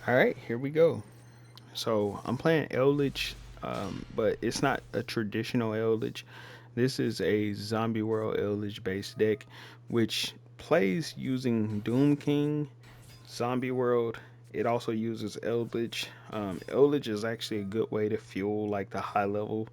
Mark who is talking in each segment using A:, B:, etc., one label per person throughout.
A: All right, here we go. So I'm playing Eldlich, but it's not a traditional Eldlich. This is a Zombie World Eldlich based deck, which plays using Doom King, Zombie World. It also uses Eldlich. Eldlich is actually a good way to fuel like the high level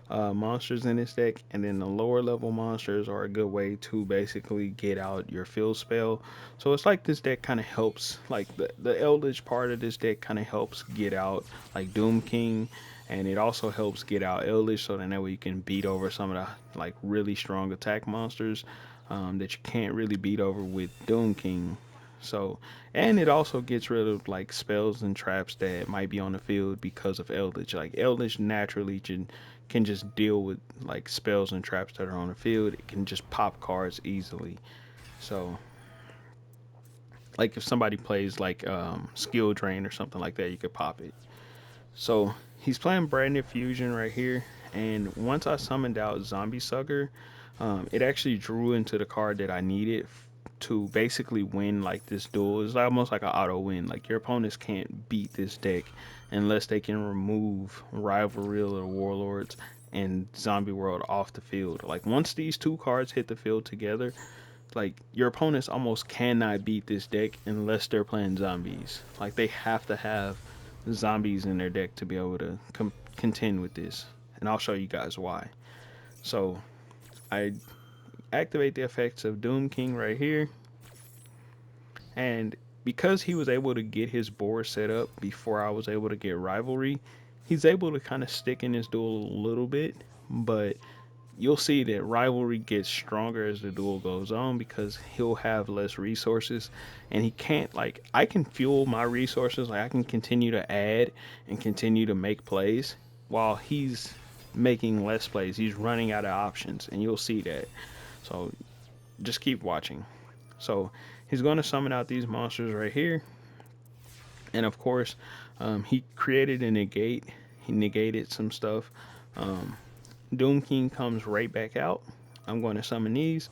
A: monsters in this deck, and then the lower level monsters are a good way to basically get out your field spell. So it's like this deck kind of helps, like the Eldritch part of this deck kind of helps get out like Doom King, and it also helps get out Eldritch, so then that way you can beat over some of the like really strong attack monsters that you can't really beat over with Doom King. So, and it also gets rid of like spells and traps that might be on the field because of Eldritch. Like Eldritch naturally can just deal with like spells and traps that are on the field. It can just pop cards easily. So, like if somebody plays like skill drain or something like that, you could pop it. So he's playing Branded Fusion right here, and once I summoned out Zombie Sucker, it actually drew into the card that I needed to basically win like this duel. It's almost like an auto win. Like your opponents can't beat this deck unless they can remove Rivalry or Warlords and Zombie World off the field. Like once these two cards hit the field together, like your opponents almost cannot beat this deck unless they're playing zombies. Like they have to have zombies in their deck to be able to contend with this. And I'll show you guys why. So I activate the effects of Doom King right here, and because he was able to get his board set up before I was able to get Rivalry, he's able to kind of stick in his duel a little bit, but you'll see that Rivalry gets stronger as the duel goes on because he'll have less resources, and he can't, like, I can fuel my resources, like I can continue to add and continue to make plays while he's making less plays. He's running out of options, and you'll see that. So just keep watching. So he's going to summon out these monsters right here, and of course, he created a negate. He negated some stuff. Um, Doom King comes right back out. I'm going to summon these,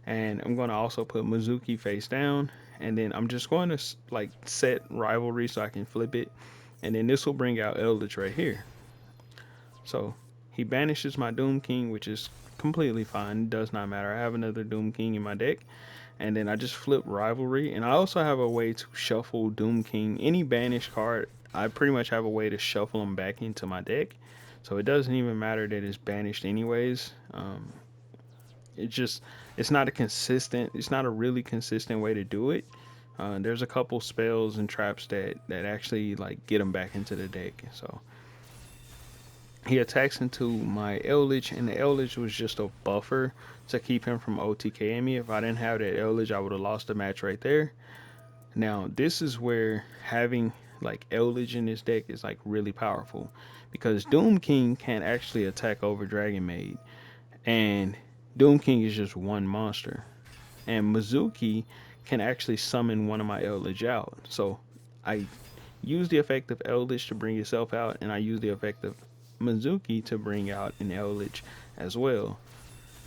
A: and I'm going to also put Mizuki face down, and then I'm just going to like set Rivalry so I can flip it, and then this will bring out Eldritch right here. So he banishes my Doom King, which is completely fine. It does not matter. I have another Doom King in my deck, and then I just flip Rivalry, and I also have a way to shuffle Doom King. Any banished card, I pretty much have a way to shuffle them back into my deck. So it doesn't even matter that it's banished anyways. It just it's not a consistent. It's not a really consistent way to do it. There's a couple spells and traps that actually like get them back into the deck. So he attacks into my Eldlich, and the Eldlich was just a buffer to keep him from OTKing me. If I didn't have that Eldlich, I would have lost the match right there. Now, this is where having like Eldlich in this deck is like really powerful because Doom King can't actually attack over Dragon Maid, and Doom King is just one monster. And Mizuki can actually summon one of my Eldlich out. So I use the effect of Eldlich to bring itself out, and I use the effect of Mizuki to bring out an Eldlich as well.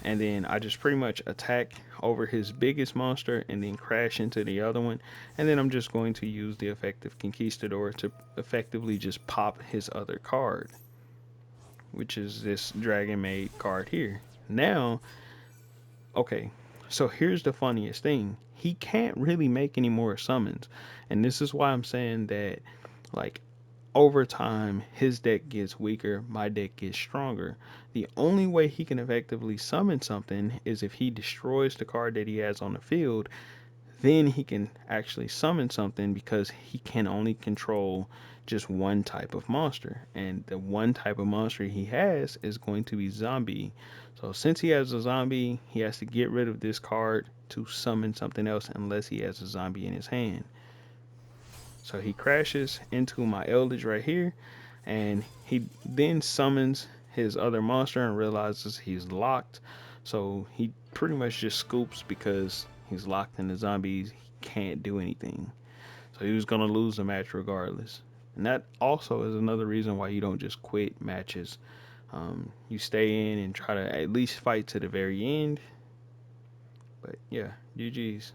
A: And then I just pretty much attack over his biggest monster and then crash into the other one. And then I'm just going to use the effect of Conquistador to effectively just pop his other card, which is this Dragon Maid card here. Now, okay, so here's the funniest thing. He can't really make any more summons. And this is why I'm saying that, like, over time, his deck gets weaker, my deck gets stronger. The only way he can effectively summon something is if he destroys the card that he has on the field. Then he can actually summon something because he can only control just one type of monster. And the one type of monster he has is going to be zombie. So since he has a zombie, he has to get rid of this card to summon something else unless he has a zombie in his hand. So he crashes into my Eldritch right here, and he then summons his other monster and realizes he's locked. So he pretty much just scoops because he's locked in the zombies. He can't do anything. So he was gonna lose the match regardless. And that also is another reason why you don't just quit matches. You stay in and try to at least fight to the very end. But yeah, GG's.